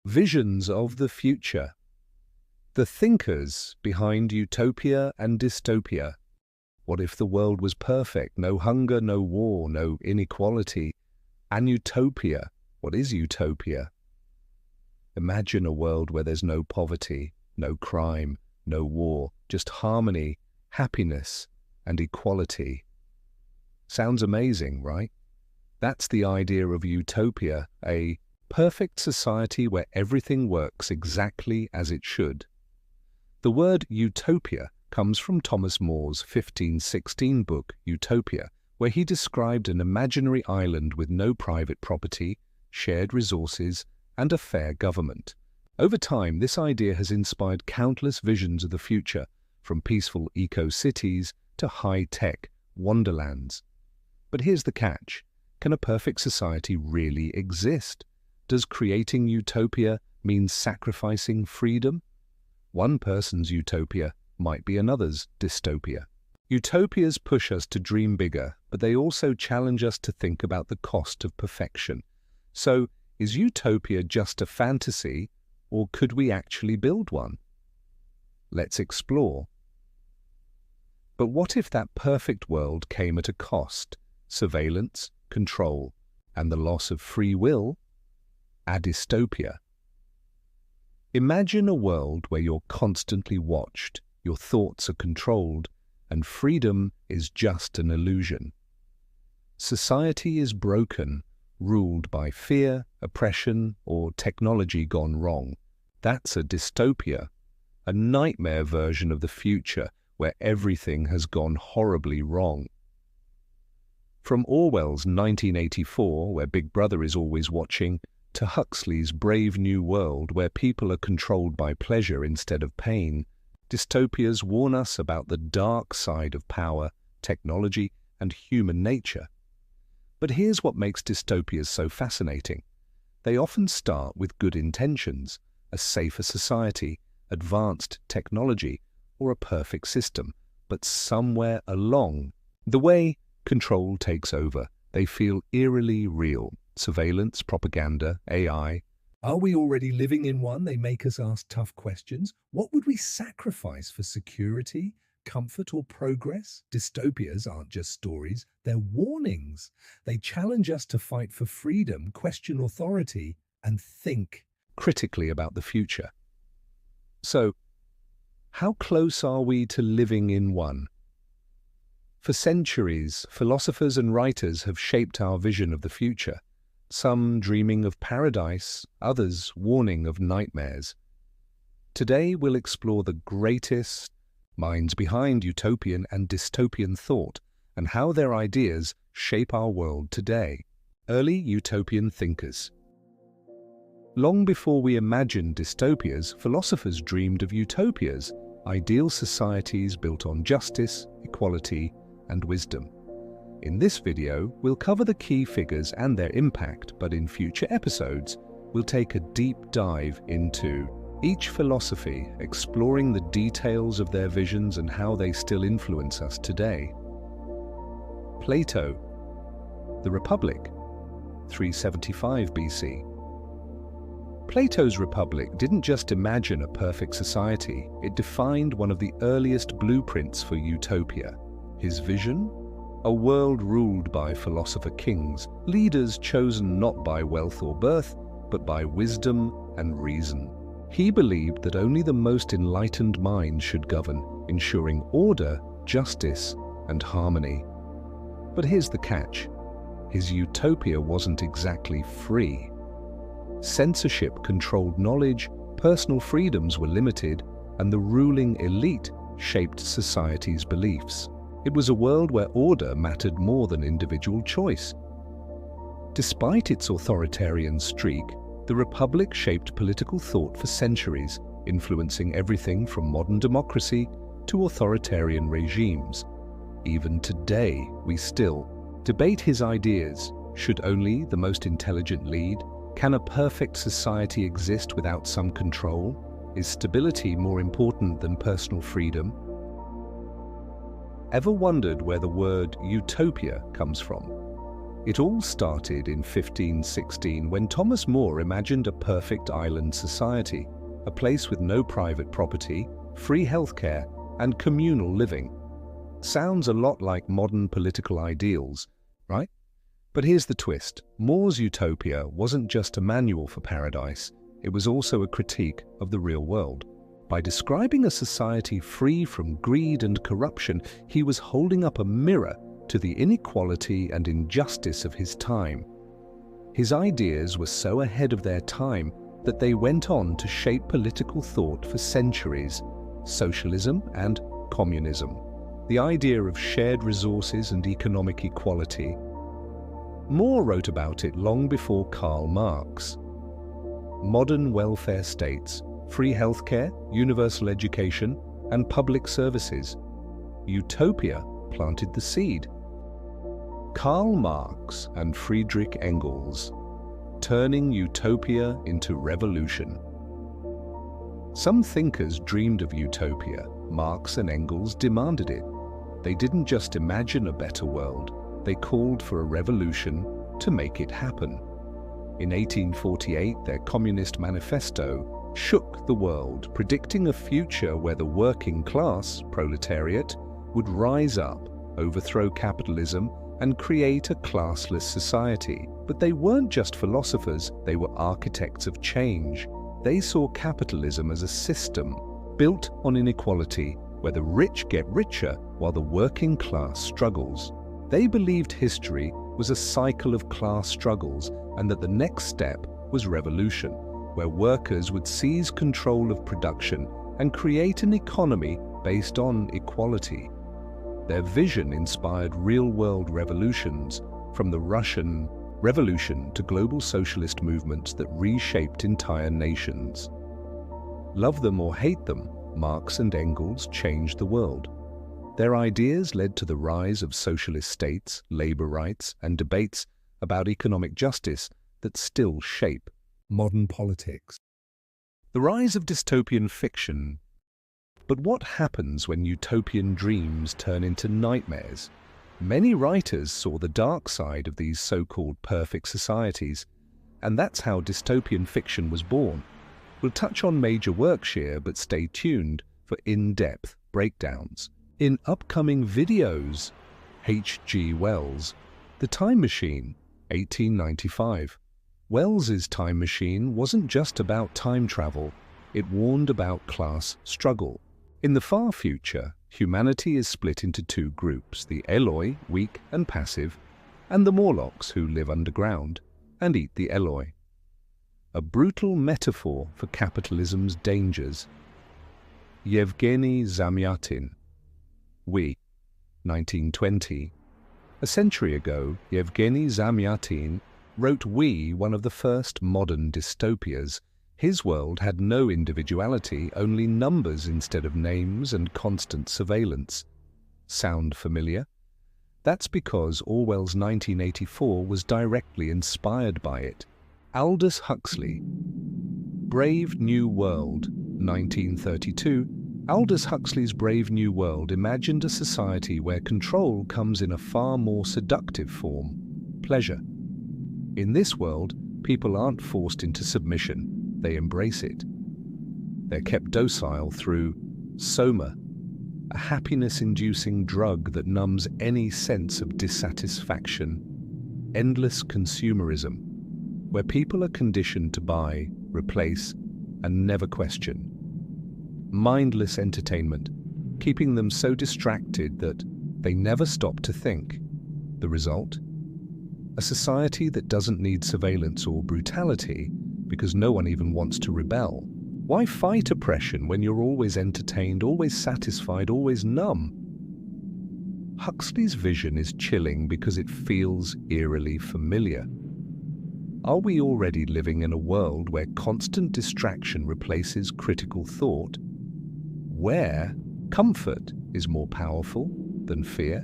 Visions of the future. The thinkers behind Utopia and Dystopia. What if the world was perfect? No hunger, no war, no inequality. And Utopia. What is Utopia? Imagine a world where there's no poverty, no crime, no war, just harmony, happiness, and equality. Sounds amazing, right? That's the idea of utopia, a perfect society where everything works exactly as it should. The word utopia comes from Thomas More's 1516 book, Utopia, where he described an imaginary island with no private property, shared resources, and a fair government. Over time, this idea has inspired countless visions of the future, from peaceful eco-cities to high-tech wonderlands. But here's the catch. Can a perfect society really exist? Does creating utopia mean sacrificing freedom? One person's utopia might be another's dystopia. Utopias push us to dream bigger, but they also challenge us to think about the cost of perfection. So, is utopia just a fantasy, or could we actually build one? Let's explore. But what if that perfect world came at a cost? Surveillance, control, and the loss of free will? A dystopia. Imagine a world where you're constantly watched, your thoughts are controlled, and freedom is just an illusion. Society is broken, ruled by fear, oppression, or technology gone wrong. That's a dystopia, a nightmare version of the future where everything has gone horribly wrong. From Orwell's 1984, where Big Brother is always watching, to Huxley's Brave New World, where people are controlled by pleasure instead of pain, dystopias warn us about the dark side of power, technology, and human nature. But here's what makes dystopias so fascinating. They often start with good intentions, a safer society, advanced technology, or a perfect system. But somewhere along the way, control takes over. They feel eerily real. Surveillance, propaganda, AI. Are we already living in one? They make us ask tough questions. What would we sacrifice for security, comfort, or progress? Dystopias aren't just stories, they're warnings. They challenge us to fight for freedom, question authority, and think critically about the future. So, how close are we to living in one? For centuries, philosophers and writers have shaped our vision of the future. Some dreaming of paradise, others warning of nightmares. Today we'll explore the greatest minds behind utopian and dystopian thought and how their ideas shape our world today. Early utopian thinkers. Long before we imagined dystopias, philosophers dreamed of utopias, ideal societies built on justice, equality, and wisdom. In this video, we'll cover the key figures and their impact, but in future episodes, we'll take a deep dive into each philosophy, exploring the details of their visions and how they still influence us today. Plato, The Republic, 375 BC. Plato's Republic didn't just imagine a perfect society, it defined one of the earliest blueprints for utopia. His vision? A world ruled by philosopher kings, leaders chosen not by wealth or birth, but by wisdom and reason. He believed that only the most enlightened minds should govern, ensuring order, justice, and harmony. But here's the catch. His utopia wasn't exactly free. Censorship controlled knowledge, personal freedoms were limited, and the ruling elite shaped society's beliefs. It was a world where order mattered more than individual choice. Despite its authoritarian streak, the Republic shaped political thought for centuries, influencing everything from modern democracy to authoritarian regimes. Even today, we still debate his ideas. Should only the most intelligent lead? Can a perfect society exist without some control? Is stability more important than personal freedom? Ever wondered where the word utopia comes from? It all started in 1516 when Thomas More imagined a perfect island society, a place with no private property, free healthcare, and communal living. Sounds a lot like modern political ideals, right? But here's the twist. More's utopia wasn't just a manual for paradise, it was also a critique of the real world. By describing a society free from greed and corruption, he was holding up a mirror to the inequality and injustice of his time. His ideas were so ahead of their time that they went on to shape political thought for centuries: socialism and communism, the idea of shared resources and economic equality. More wrote about it long before Karl Marx. Modern welfare states, free healthcare, universal education, and public services. Utopia planted the seed. Karl Marx and Friedrich Engels, turning utopia into revolution. Some thinkers dreamed of utopia. Marx and Engels demanded it. They didn't just imagine a better world, they called for a revolution to make it happen. In 1848, their Communist Manifesto shook the world, predicting a future where the working class, proletariat, would rise up, overthrow capitalism, and create a classless society. But they weren't just philosophers, they were architects of change. They saw capitalism as a system built on inequality, where the rich get richer while the working class struggles. They believed history was a cycle of class struggles and that the next step was revolution, where workers would seize control of production and create an economy based on equality. Their vision inspired real-world revolutions, from the Russian Revolution to global socialist movements that reshaped entire nations. Love them or hate them, Marx and Engels changed the world. Their ideas led to the rise of socialist states, labor rights, and debates about economic justice that still shape Modern politics. the rise of dystopian fiction. But what happens when utopian dreams turn into nightmares? Many writers saw the dark side of these so-called perfect societies, and that's how dystopian fiction was born. We'll touch on major works here, but stay tuned for in-depth breakdowns. In upcoming videos, H.G. Wells, The Time Machine, 1895. Wells's Time Machine wasn't just about time travel, it warned about class struggle. In the far future, humanity is split into two groups, the Eloi, weak and passive, and the Morlocks, who live underground and eat the Eloi. A brutal metaphor for capitalism's dangers. Yevgeny Zamyatin. We, 1920. A century ago, Yevgeny Zamyatin wrote We, one of the first modern dystopias. His world had no individuality, only numbers instead of names and constant surveillance. Sound familiar? That's because Orwell's 1984 was directly inspired by it. Aldous Huxley. Brave New World, 1932. Aldous Huxley's Brave New World imagined a society where control comes in a far more seductive form: pleasure. In this world, people aren't forced into submission, they embrace it. They're kept docile through soma, a happiness-inducing drug that numbs any sense of dissatisfaction. Endless consumerism, where people are conditioned to buy, replace, and never question. Mindless entertainment, keeping them so distracted that they never stop to think. The result? A society that doesn't need surveillance or brutality because no one even wants to rebel. Why fight oppression when you're always entertained, always satisfied, always numb? Huxley's vision is chilling because it feels eerily familiar. Are we already living in a world where constant distraction replaces critical thought? Where comfort is more powerful than fear?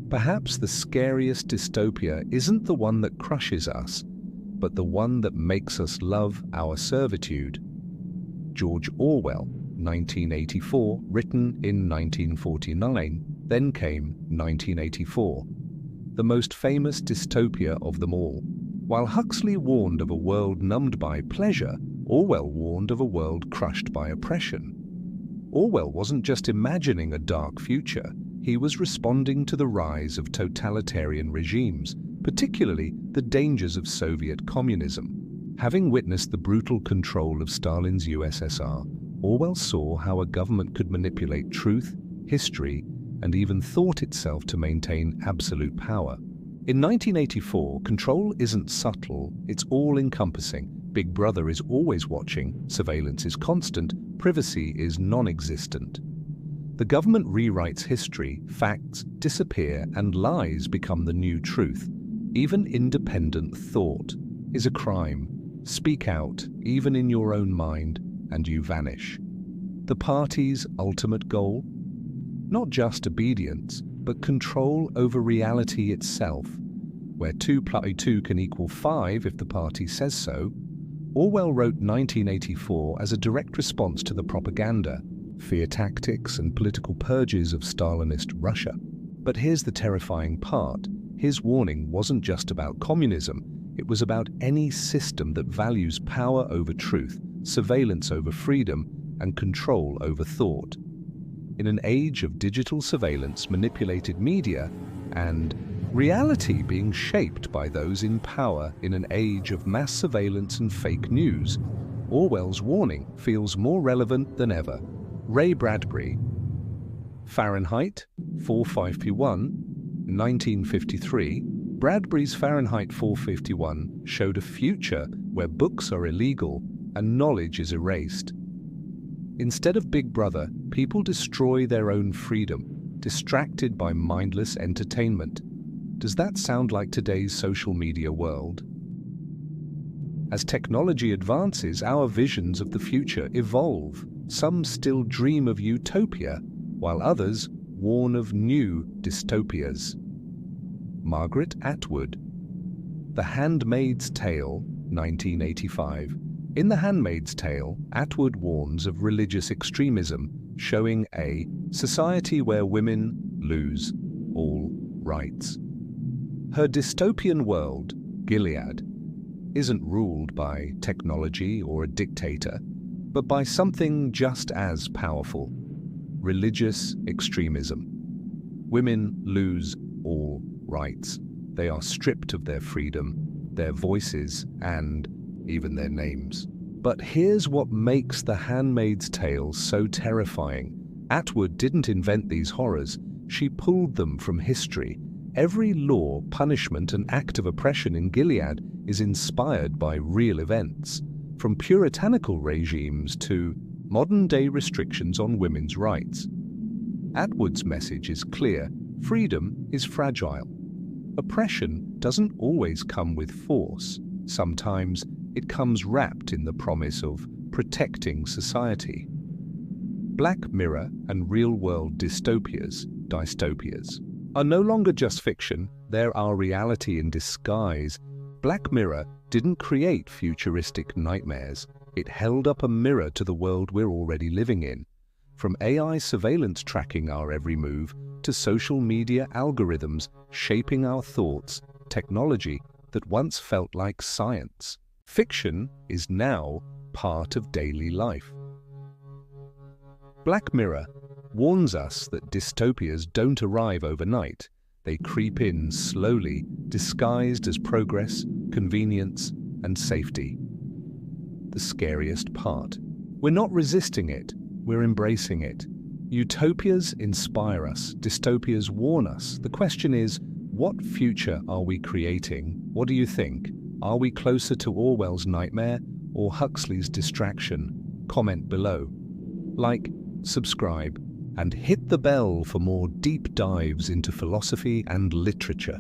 Perhaps the scariest dystopia isn't the one that crushes us, but the one that makes us love our servitude. George Orwell, 1984, written in 1949, then came 1984. the most famous dystopia of them all. While Huxley warned of a world numbed by pleasure, Orwell warned of a world crushed by oppression. Orwell wasn't just imagining a dark future, he was responding to the rise of totalitarian regimes, particularly the dangers of Soviet communism. Having witnessed the brutal control of Stalin's USSR, Orwell saw how a government could manipulate truth, history, and even thought itself to maintain absolute power. In 1984, control isn't subtle, it's all-encompassing. Big Brother is always watching, surveillance is constant, privacy is non-existent. The government rewrites history, facts disappear, and lies become the new truth. Even independent thought is a crime. Speak out, even in your own mind, and you vanish. The party's ultimate goal? Not just obedience, but control over reality itself. Where 2 plus 2 can equal 5 if the party says so, Orwell wrote 1984 as a direct response to the propaganda, fear tactics and political purges of Stalinist Russia. But here's the terrifying part. His warning wasn't just about communism, it was about any system that values power over truth, surveillance over freedom, and control over thought. In an age of digital surveillance, manipulated media, and reality being shaped by those in power in an age of mass surveillance and fake news, Orwell's warning feels more relevant than ever. Ray Bradbury, Fahrenheit 451, 1953. Bradbury's Fahrenheit 451 showed a future where books are illegal and knowledge is erased. Instead of Big Brother, people destroy their own freedom, distracted by mindless entertainment. Does that sound like today's social media world? As technology advances, our visions of the future evolve. Some still dream of utopia, while others warn of new dystopias. Margaret Atwood, The Handmaid's Tale, 1985. In The Handmaid's Tale, Atwood warns of religious extremism, showing a society where women lose all rights. Her dystopian world, Gilead, isn't ruled by technology or a dictator, but by something just as powerful: religious extremism. Women lose all rights. They are stripped of their freedom, their voices, and even their names. But here's what makes The Handmaid's Tale so terrifying. Atwood didn't invent these horrors, she pulled them from history. Every law, punishment, and act of oppression in Gilead is inspired by real events, from puritanical regimes to modern-day restrictions on women's rights. Atwood's message is clear: freedom is fragile. Oppression doesn't always come with force. Sometimes it comes wrapped in the promise of protecting society. Black Mirror and real-world dystopias, are no longer just fiction, they're our reality in disguise. Black Mirror didn't create futuristic nightmares, it held up a mirror to the world we're already living in. From AI surveillance tracking our every move, to social media algorithms shaping our thoughts, technology that once felt like science. Fiction is now part of daily life. Black Mirror warns us that dystopias don't arrive overnight. They creep in slowly, disguised as progress, convenience, and safety. The scariest part: we're not resisting it, we're embracing it. Utopias inspire us, dystopias warn us. The question is, what future are we creating? What do you think? Are we closer to Orwell's nightmare or Huxley's distraction? Comment below. Like, subscribe, and hit the bell for more deep dives into philosophy and literature.